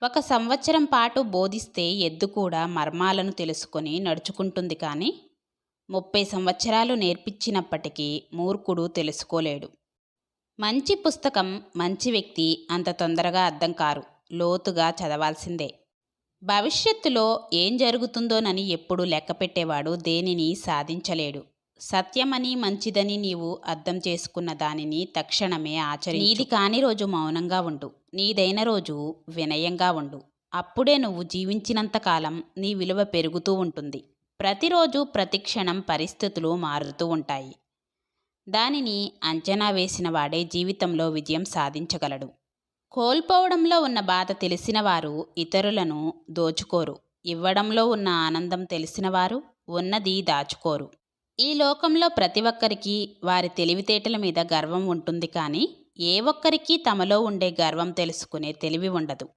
ఒక సంవత్సరం పాటు బోధిస్తే ఎద్దు కూడా మర్మాలను తెలుసుకొని నడుచుకుంటుంది కానీ 30 సంవత్సరాలు నేర్పించినప్పటికీ మూర్ఖుడు తెలుసుకోలేడు. మంచి పుస్తకం, మంచి వ్యక్తి అంత తొందరగా అర్థం కారు. లోతుగా చదవాల్సిందే. భవిష్యత్తులో ఏం జరుగుతుందోనని ఎప్పుడు లెక్కపెట్టేవాడు దేనిని సాధించలేడు. సత్యమని మంచిదని నీవు అర్థం చేసుకున్న దానిని తక్షణమే ఆచరించు. నీది కాని రోజు మౌనంగా ఉండు. నీదైన రోజు వినయంగా ఉండు. అప్పుడే నువ్వు జీవించినంతకాలం నీ విలువ పెరుగుతూ ఉంటుంది. ప్రతిరోజు ప్రతి క్షణం పరిస్థితులు మారుతూ ఉంటాయి. దానిని అంచనా వేసిన వాడే జీవితంలో విజయం సాధించగలడు. కోల్పోవడంలో ఉన్న బాధ తెలిసిన వారు ఇతరులను దోచుకోరు. ఇవ్వడంలో ఉన్న ఆనందం తెలిసిన వారు ఉన్నది దాచుకోరు. ఈ లోకంలో ప్రతి ఒక్కరికి వారి తెలివితేటల మీద గర్వం ఉంటుంది కానీ ఏ ఒక్కరికి తమలో ఉండే గర్వం తెలుసుకునే తెలివి ఉండదు.